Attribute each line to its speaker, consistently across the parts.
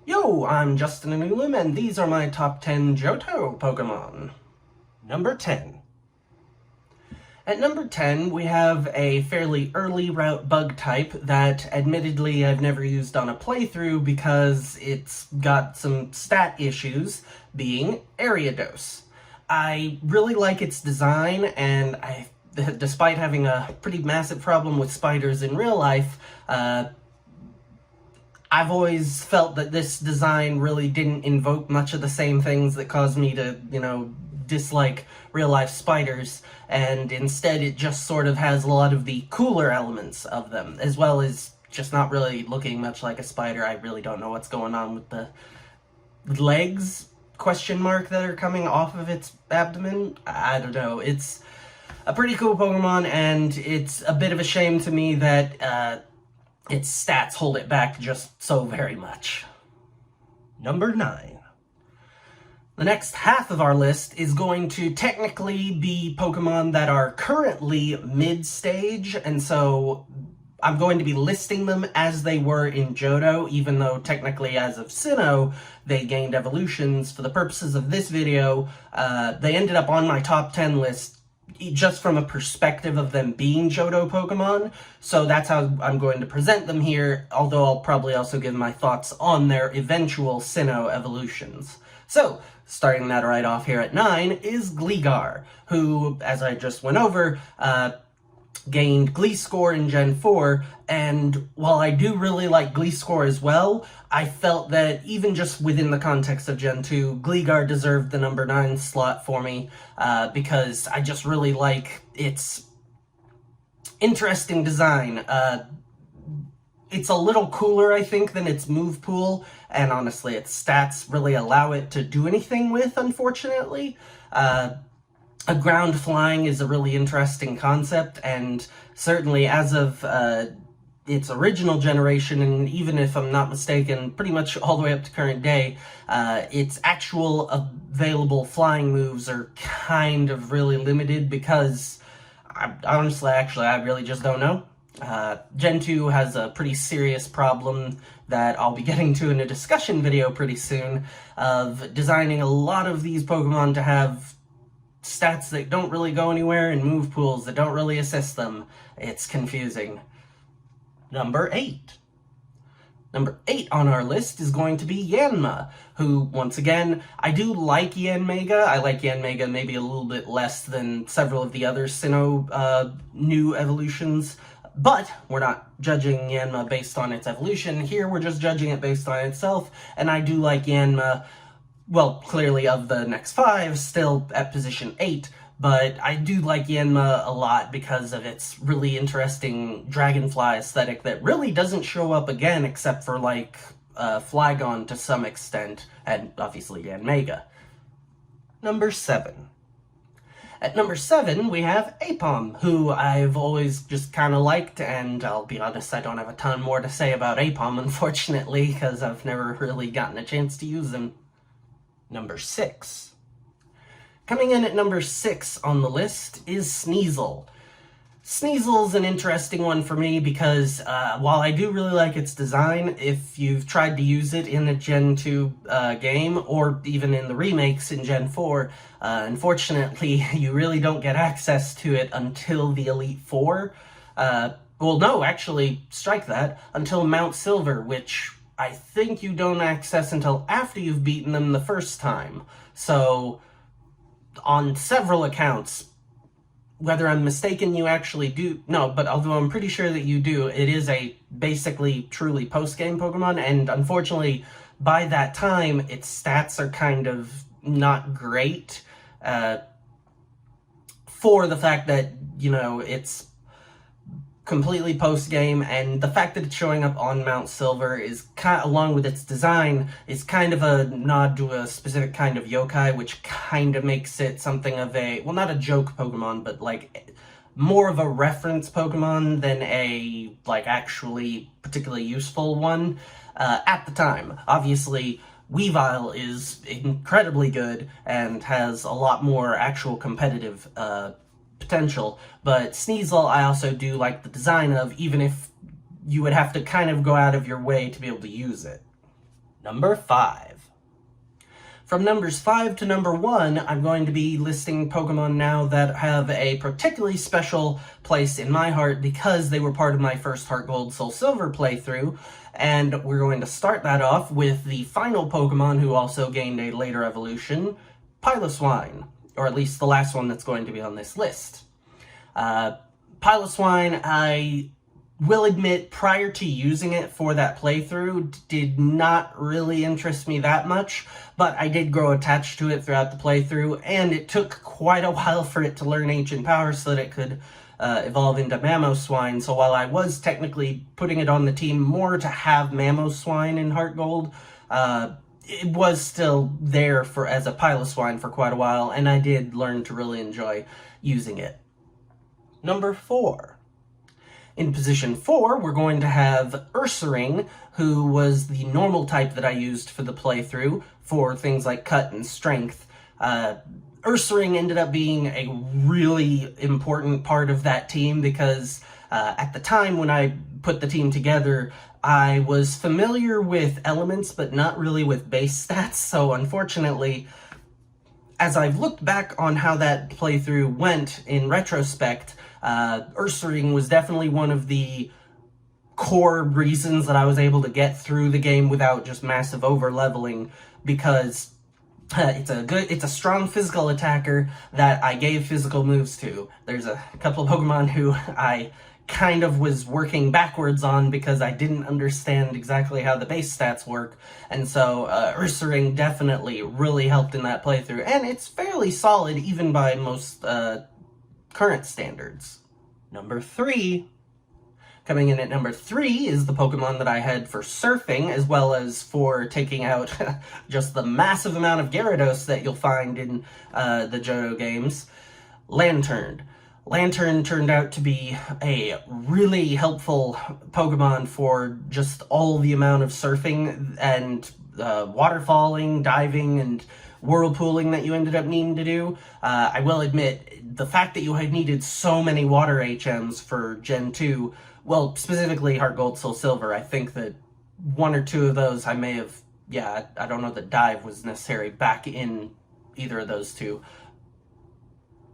Speaker 1: Yo, I'm Justin Anulim, and these are my top 10 Johto Pokemon. Number 10. At number 10, we have a fairly early route bug type that, admittedly, I've never used on a playthrough because it's got some stat issues, being Ariados. I really like its design, and despite having a pretty massive problem with spiders in real life, I've always felt that this design really didn't invoke much of the same things that caused me to, dislike real-life spiders, and instead it just sort of has a lot of the cooler elements of them, as well as just not really looking much like a spider. I really don't know what's going on with the legs, question mark, that are coming off of its abdomen. I don't know. It's a pretty cool Pokemon, and it's a bit of a shame to me that, its stats hold it back just so very much. Number 9. The next half of our list is going to technically be Pokemon that are currently mid-stage, and so I'm going to be listing them as they were in Johto, even though technically as of Sinnoh, they gained evolutions. For the purposes of this video, they ended up on my top 10 list just from a perspective of them being Johto Pokemon, so that's how I'm going to present them here, although I'll probably also give my thoughts on their eventual Sinnoh evolutions. So, starting that right off here at 9 is Gligar, who, as I just went over, gained Glee Score in Gen 4, and while I do really like Glee Score as well, I felt that even just within the context of Gen 2, Gligar deserved the number 9 slot for me, because I just really like its interesting design. It's a little cooler, I think, than its move pool, and honestly, its stats really allow it to do anything with, unfortunately. A ground flying is a really interesting concept, and certainly as of its original generation, and even if I'm not mistaken, pretty much all the way up to current day, its actual available flying moves are kind of really limited because, I really just don't know. Gen 2 has a pretty serious problem that I'll be getting to in a discussion video pretty soon, of designing a lot of these Pokemon to have stats that don't really go anywhere and move pools that don't really assist them. It's confusing. Number 8. Number 8 on our list is going to be Yanma, who, once again, I do like Yanmega. I like Yanmega maybe a little bit less than several of the other Sinnoh new evolutions, but we're not judging Yanma based on its evolution. Here we're just judging it based on itself, and I do like Yanma. Well, clearly of the next 5, still at position 8, but I do like Yanma a lot because of its really interesting dragonfly aesthetic that really doesn't show up again except for, like, Flygon to some extent, and obviously Yanmega. Number 7. At number 7, we have Apom, who I've always just kind of liked, and I'll be honest, I don't have a ton more to say about Apom, unfortunately, because I've never really gotten a chance to use him. Number 6. Coming in at number 6 on the list is Sneasel. Sneasel's an interesting one for me because while I do really like its design, if you've tried to use it in a Gen 2 game, or even in the remakes in Gen 4, unfortunately, you really don't get access to it until the Elite Four. Well, no, actually, strike that, until Mount Silver, which I think you don't access until after you've beaten them the first time. So, on several accounts, whether I'm mistaken, you actually do, no, but although I'm pretty sure that you do, it is a basically truly post-game Pokemon, and unfortunately, by that time, its stats are kind of not great, for the fact that, it's completely post-game, and the fact that it's showing up on Mount Silver is along with its design, is kind of a nod to a specific kind of yokai, which kind of makes it something of a, well, not a joke Pokemon, but like more of a reference Pokemon than a, like, actually particularly useful one at the time. Obviously, Weavile is incredibly good and has a lot more actual competitive potential, but Sneasel I also do like the design of, even if you would have to kind of go out of your way to be able to use it. Number 5. From numbers 5 to number 1, I'm going to be listing Pokemon now that have a particularly special place in my heart because they were part of my first Heart Gold Soul Silver playthrough, and we're going to start that off with the final Pokemon who also gained a later evolution, Swine, or at least the last one that's going to be on this list. Swine, I will admit, prior to using it for that playthrough, did not really interest me that much, but I did grow attached to it throughout the playthrough, and it took quite a while for it to learn Ancient Power so that it could evolve into Swine. So while I was technically putting it on the team more to have Swine in Heart Gold, it was still there as a Swine for quite a while, and I did learn to really enjoy using it. Number 4. In position 4, we're going to have Ursuring, who was the normal type that I used for the playthrough for things like cut and strength. Ursuring ended up being a really important part of that team because at the time when I put the team together, I was familiar with elements but not really with base stats, so unfortunately, as I've looked back on how that playthrough went in retrospect, Ursuring was definitely one of the core reasons that I was able to get through the game without just massive over-leveling, because it's a strong physical attacker that I gave physical moves to. There's a couple of Pokemon who I kind of was working backwards on because I didn't understand exactly how the base stats work, and so Ursuring definitely really helped in that playthrough, and it's fairly solid even by most current standards. Number 3. Coming in at number 3 is the Pokemon that I had for surfing, as well as for taking out just the massive amount of Gyarados that you'll find in the Johto games, Lantern. Lantern turned out to be a really helpful Pokemon for just all the amount of surfing and waterfalling, diving, and whirlpooling that you ended up needing to do. I will admit, the fact that you had needed so many water HMs for Gen 2, well, specifically Heart Gold, Soul Silver, I think that 1 or 2 of those I may have, I don't know that dive was necessary back in either of those 2.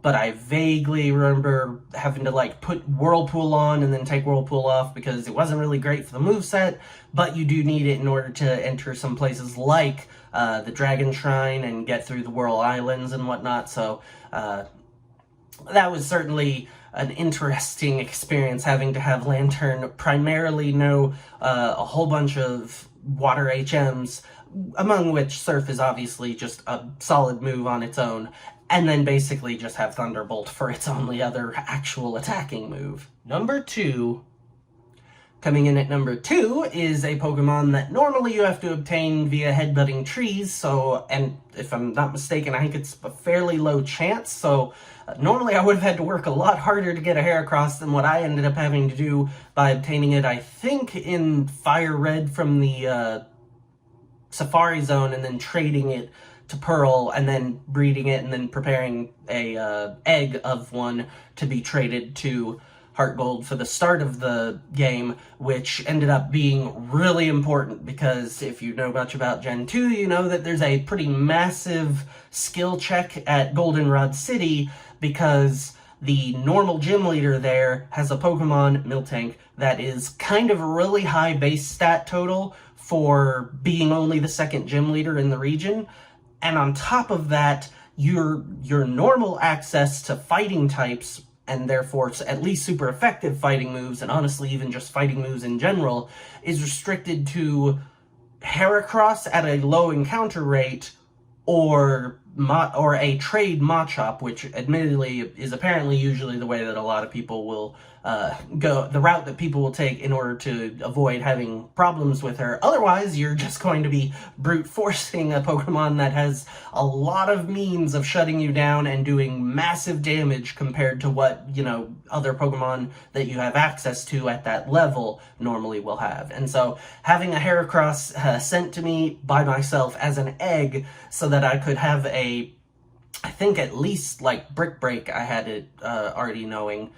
Speaker 1: But I vaguely remember having to put Whirlpool on and then take Whirlpool off because it wasn't really great for the moveset, but you do need it in order to enter some places like the Dragon Shrine and get through the Whirl Islands and whatnot, so that was certainly an interesting experience having to have Lantern primarily know a whole bunch of water HMs, among which Surf is obviously just a solid move on its own, and then basically just have Thunderbolt for its only other actual attacking move. Number 2. Coming in at number 2 is a Pokemon that normally you have to obtain via headbutting trees, and if I'm not mistaken, I think it's a fairly low chance, so normally I would have had to work a lot harder to get a Heracross than what I ended up having to do by obtaining it, I think, in Fire Red from the Safari Zone, and then trading it to Pearl, and then breeding it, and then preparing a egg of one to be traded to Heart Gold for the start of the game, which ended up being really important because if you know much about Gen 2, you know that there's a pretty massive skill check at Goldenrod City because the normal gym leader there has a Pokemon, Miltank, that is kind of a really high base stat total for being only the second gym leader in the region. And on top of that, your normal access to fighting types, and therefore at least super effective fighting moves, and honestly even just fighting moves in general, is restricted to Heracross at a low encounter rate, or a trade Machop, which admittedly is apparently usually the way that a lot of people will go, the route that people will take in order to avoid having problems with her. Otherwise, you're just going to be brute forcing a Pokemon that has a lot of means of shutting you down and doing massive damage compared to what, other Pokemon that you have access to at that level normally will have. And so having a Heracross sent to me by myself as an egg so that I could have I think at least Brick Break, I had it already knowing,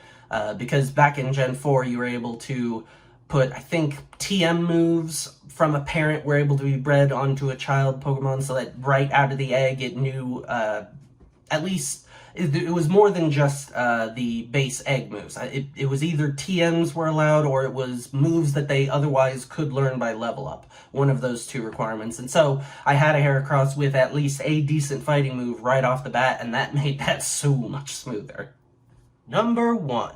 Speaker 1: because back in Gen 4 you were able to put, I think, TM moves from a parent were able to be bred onto a child Pokemon, so that right out of the egg it knew, at least, it was more than just the base egg moves. It was either TMs were allowed, or it was moves that they otherwise could learn by level up. One of those two requirements. And so I had a Heracross with at least a decent fighting move right off the bat, and that made that so much smoother. Number 1.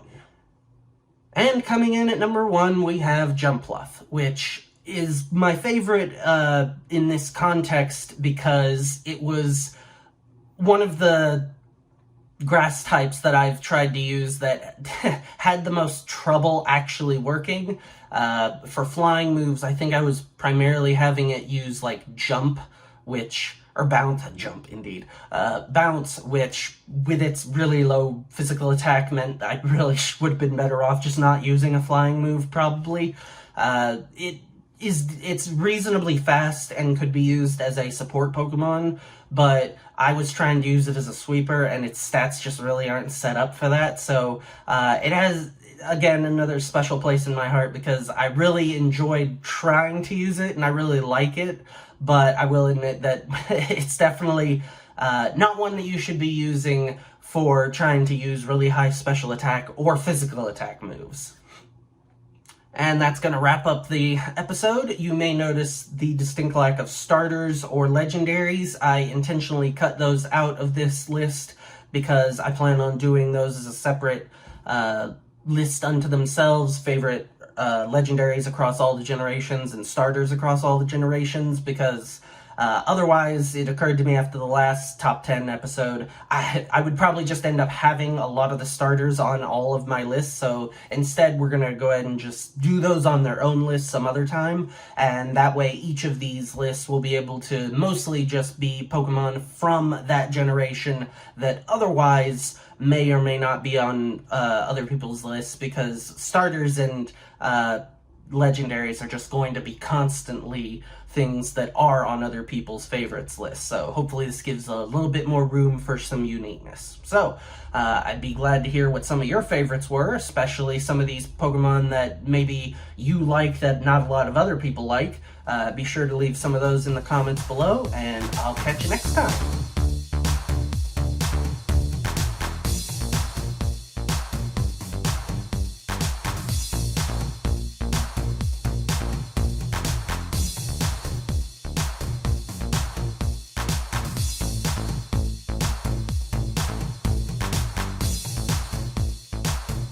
Speaker 1: And coming in at number 1, we have Jumpluff, which is my favorite in this context because it was one of the grass types that I've tried to use that had the most trouble actually working. For flying moves, I think I was primarily having it use like jump, or bounce, bounce, which with its really low physical attack meant I really would have been better off just not using a flying move probably. It's reasonably fast and could be used as a support Pokemon, but I was trying to use it as a sweeper, and its stats just really aren't set up for that, so it has, again, another special place in my heart because I really enjoyed trying to use it, and I really like it, but I will admit that it's definitely not one that you should be using for trying to use really high special attack or physical attack moves. And that's going to wrap up the episode. You may notice the distinct lack of starters or legendaries. I intentionally cut those out of this list because I plan on doing those as a separate list unto themselves, favorite legendaries across all the generations and starters across all the generations, because otherwise, it occurred to me after the last top 10 episode, I would probably just end up having a lot of the starters on all of my lists, so instead we're going to go ahead and just do those on their own list some other time, and that way each of these lists will be able to mostly just be Pokemon from that generation that otherwise may or may not be on other people's lists, because starters and legendaries are just going to be constantly things that are on other people's favorites lists. So hopefully this gives a little bit more room for some uniqueness. So I'd be glad to hear what some of your favorites were, especially some of these Pokemon that maybe you like that not a lot of other people like. Be sure to leave some of those in the comments below, and I'll catch you next time.